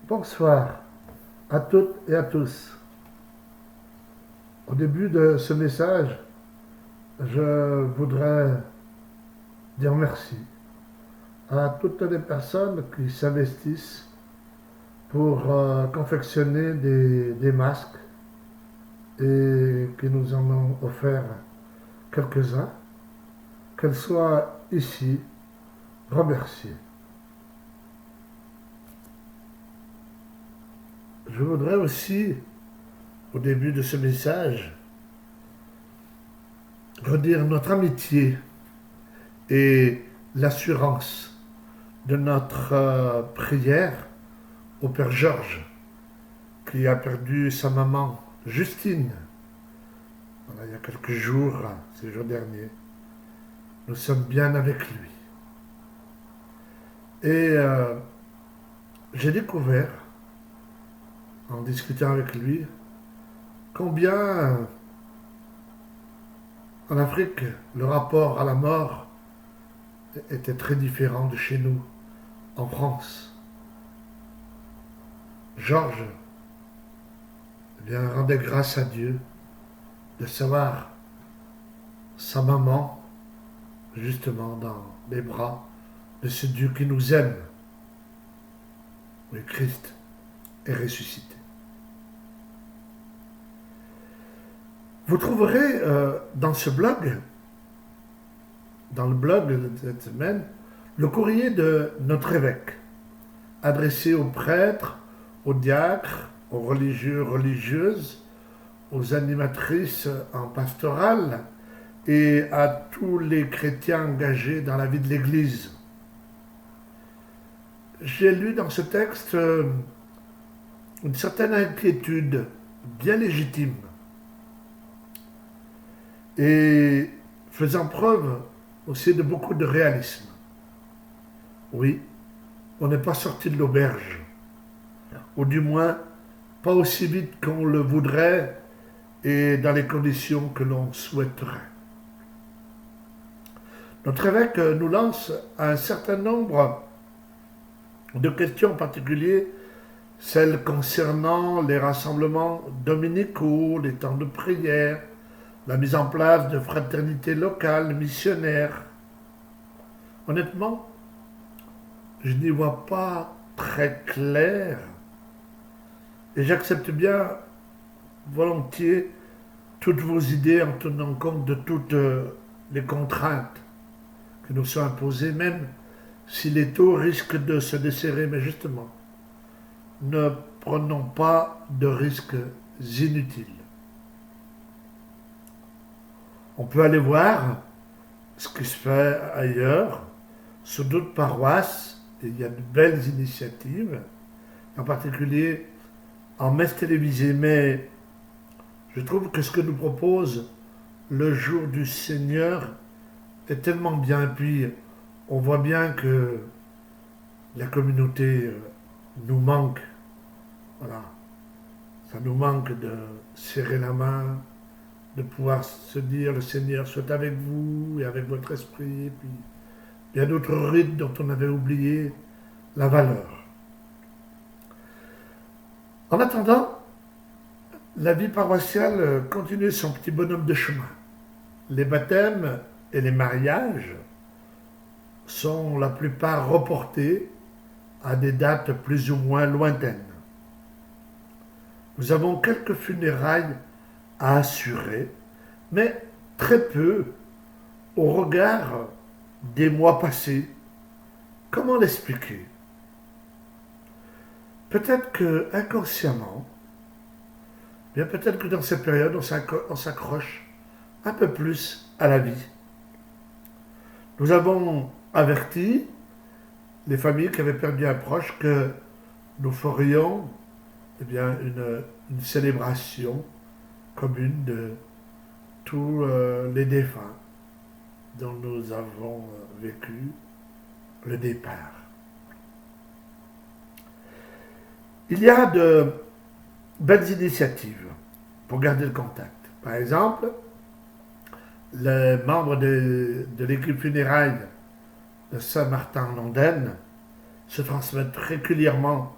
Bonsoir à toutes et à tous. Au début de ce message, je voudrais dire merci à toutes les personnes qui s'investissent pour confectionner des masques et qui nous en ont offert quelques-uns, qu'elles soient ici remerciées. Je voudrais aussi, au début de ce message, redire notre amitié et l'assurance de notre prière au Père Georges, qui a perdu sa maman Justine voilà, il y a quelques jours, ces jours derniers. Nous sommes bien avec lui. Et j'ai découvert, en discutant avec lui, combien en Afrique le rapport à la mort était très différent de chez nous, en France. Georges rendait grâce à Dieu de savoir sa maman justement dans les bras de ce Dieu qui nous aime. Oui, Christ est ressuscité. Vous trouverez dans ce blog, dans le blog de cette semaine, le courrier de notre évêque, adressé aux prêtres, aux diacres, aux religieux, religieuses, aux animatrices en pastorale et à tous les chrétiens engagés dans la vie de l'Église. J'ai lu dans ce texte une certaine inquiétude bien légitime et faisant preuve aussi de beaucoup de réalisme. Oui, on n'est pas sorti de l'auberge, ou du moins pas aussi vite qu'on le voudrait et dans les conditions que l'on souhaiterait. Notre évêque nous lance un certain nombre de questions en particulier, celles concernant les rassemblements dominicaux, les temps de prière, la mise en place de fraternités locales, missionnaires. Honnêtement, je n'y vois pas très clair et j'accepte bien volontiers toutes vos idées en tenant compte de toutes les contraintes qui nous sont imposées, même si les taux risquent de se desserrer. Mais justement, ne prenons pas de risques inutiles. On peut aller voir ce qui se fait ailleurs, sur d'autres paroisses, et il y a de belles initiatives, en particulier en messe télévisée, mais je trouve que ce que nous propose le jour du Seigneur est tellement bien. Et puis, on voit bien que la communauté nous manque. Voilà. Ça nous manque de serrer la main, de pouvoir se dire le Seigneur soit avec vous et avec votre esprit. Et puis, il y a d'autres rites dont on avait oublié la valeur. En attendant, la vie paroissiale continue son petit bonhomme de chemin. Les baptêmes et les mariages sont la plupart reportés à des dates plus ou moins lointaines. Nous avons quelques funérailles à assurer, mais très peu au regard des mois passés. Comment l'expliquer? Peut-être que inconsciemment, bien peut-être que dans cette période, on s'accroche un peu plus à la vie. Nous avons averti les familles qui avaient perdu un proche que nous ferions une célébration commune de tous les défunts dont nous avons vécu le départ. Il y a de belles initiatives pour garder le contact. Par exemple, les membres de l'équipe funéraille de Saint-Martin-en-Londaine se transmettent régulièrement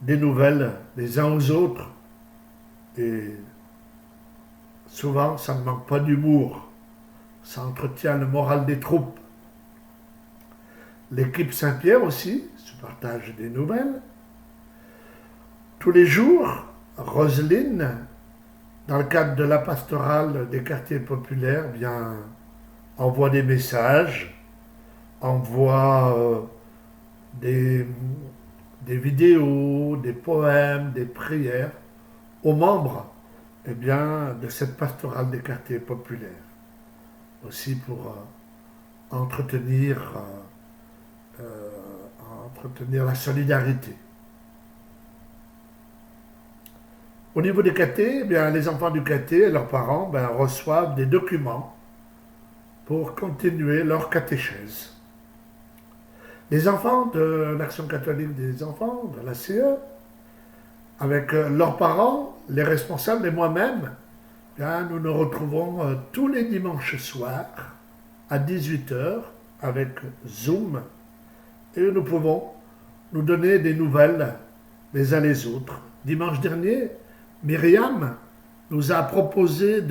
des nouvelles les uns aux autres. Et souvent, ça ne manque pas d'humour. Ça entretient le moral des troupes. L'équipe Saint-Pierre aussi se partage des nouvelles. Tous les jours, Roselyne, dans le cadre de la pastorale des quartiers populaires, envoie des messages, envoie des, des vidéos, des poèmes, des prières aux membres de cette pastorale des quartiers populaires. Aussi pour entretenir, entretenir la solidarité. Au niveau des catés, les enfants du caté et leurs parents reçoivent des documents pour continuer leur catéchèse. Les enfants de l'Action catholique des enfants, de l'ACE, avec leurs parents, les responsables et moi-même, nous nous retrouvons tous les dimanches soirs à 18h avec Zoom et nous pouvons nous donner des nouvelles les uns les autres. Dimanche dernier, Myriam nous a proposé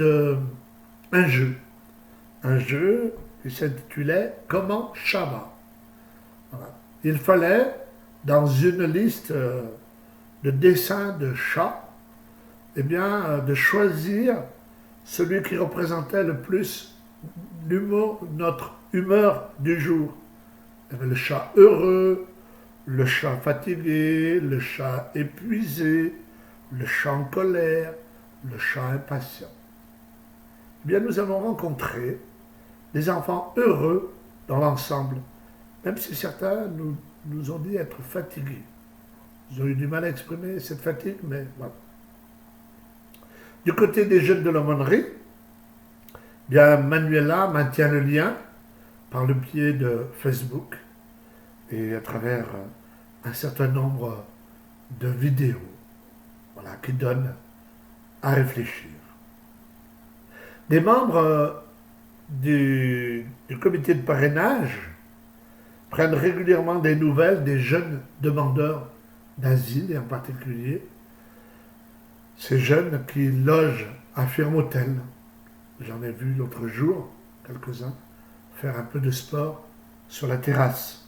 un jeu qui s'intitulait Comment ça va. Voilà. Il fallait, dans une liste de dessins de chats, de choisir celui qui représentait le plus notre humeur du jour. Il y avait le chat heureux, le chat fatigué, le chat épuisé, le chat en colère, le chat impatient. Nous avons rencontré des enfants heureux dans l'ensemble, même si certains nous ont dit être fatigués. Ils ont eu du mal à exprimer cette fatigue, mais voilà. Du côté des jeunes de l'aumônerie, Manuela maintient le lien par le biais de Facebook et à travers un certain nombre de vidéos qui donnent à réfléchir. Des membres du comité de parrainage prennent régulièrement des nouvelles des jeunes demandeurs d'asile et en particulier ces jeunes qui logent à Firmotel. J'en ai vu l'autre jour, quelques-uns, faire un peu de sport sur la terrasse.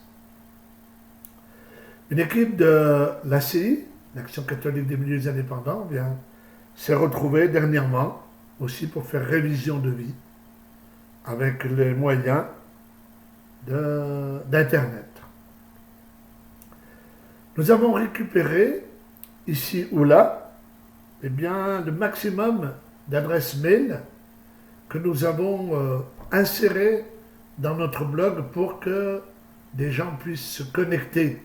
Une équipe de l'ACI, l'Action catholique des milieux indépendants, s'est retrouvée dernièrement aussi pour faire révision de vie avec les moyens d'Internet. Nous avons récupéré, ici ou là, le maximum d'adresses mail que nous avons insérées dans notre blog pour que des gens puissent se connecter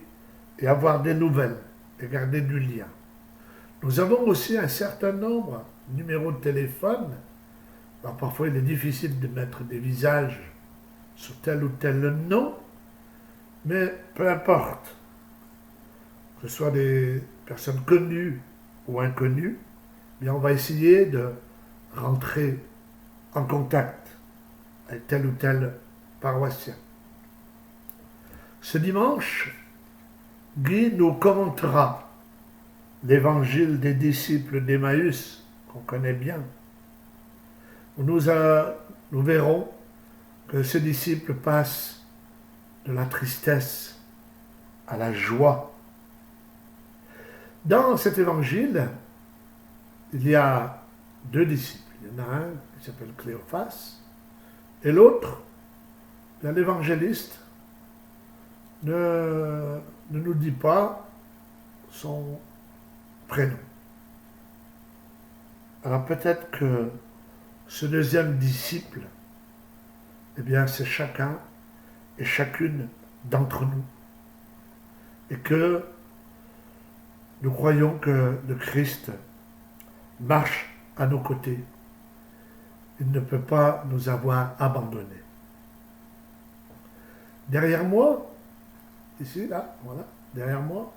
et avoir des nouvelles et garder du lien. Nous avons aussi un certain nombre de numéros de téléphone. Alors parfois il est difficile de mettre des visages sur tel ou tel nom, mais peu importe, que ce soit des personnes connues ou inconnues, on va essayer de rentrer en contact avec tel ou tel paroissien. Ce dimanche, Guy nous commentera l'évangile des disciples d'Emmaüs, qu'on connaît bien. Nous verrons que ces disciples passent de la tristesse à la joie. Dans cet évangile, il y a deux disciples. Il y en a un qui s'appelle Cléophas et l'autre, l'évangéliste, ne nous dit pas son prénom. Alors peut-être que ce deuxième disciple, c'est chacun et chacune d'entre nous. Et que nous croyons que le Christ marche à nos côtés. Il ne peut pas nous avoir abandonnés. Derrière moi, ici, là, voilà, derrière moi,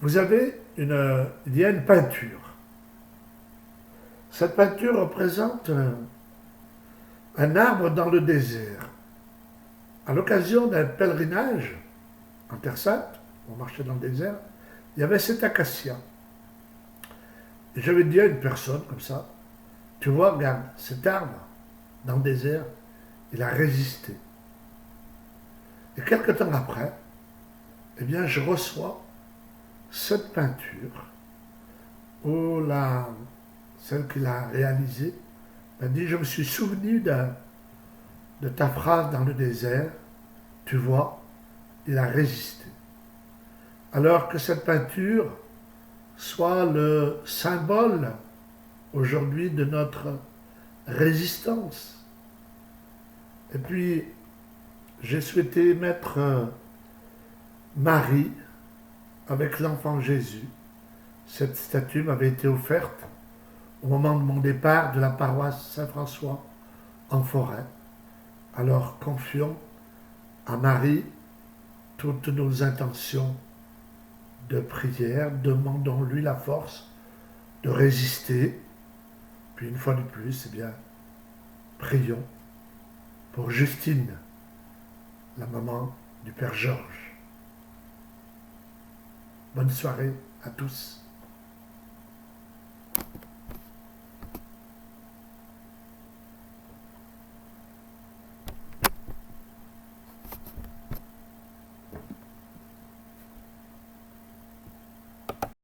il y a une peinture. Cette peinture représente un arbre dans le désert. À l'occasion d'un pèlerinage en Terre Sainte, on marchait dans le désert, il y avait cet acacia. Et j'avais dit à une personne comme ça, tu vois, regarde, cet arbre, dans le désert, il a résisté. Et quelque temps après, eh bien, je reçois cette peinture où celle qu'il a réalisée m'a dit, je me suis souvenu de ta phrase dans le désert, tu vois, il a résisté. Alors que cette peinture soit le symbole aujourd'hui de notre résistance. Et puis, j'ai souhaité mettre Marie avec l'enfant Jésus. Cette statue m'avait été offerte au moment de mon départ de la paroisse Saint-François en forêt. Alors confions à Marie toutes nos intentions de prière, demandons-lui la force de résister. Puis une fois de plus, eh bien, prions pour Justine, la maman du Père Georges. Bonne soirée à tous.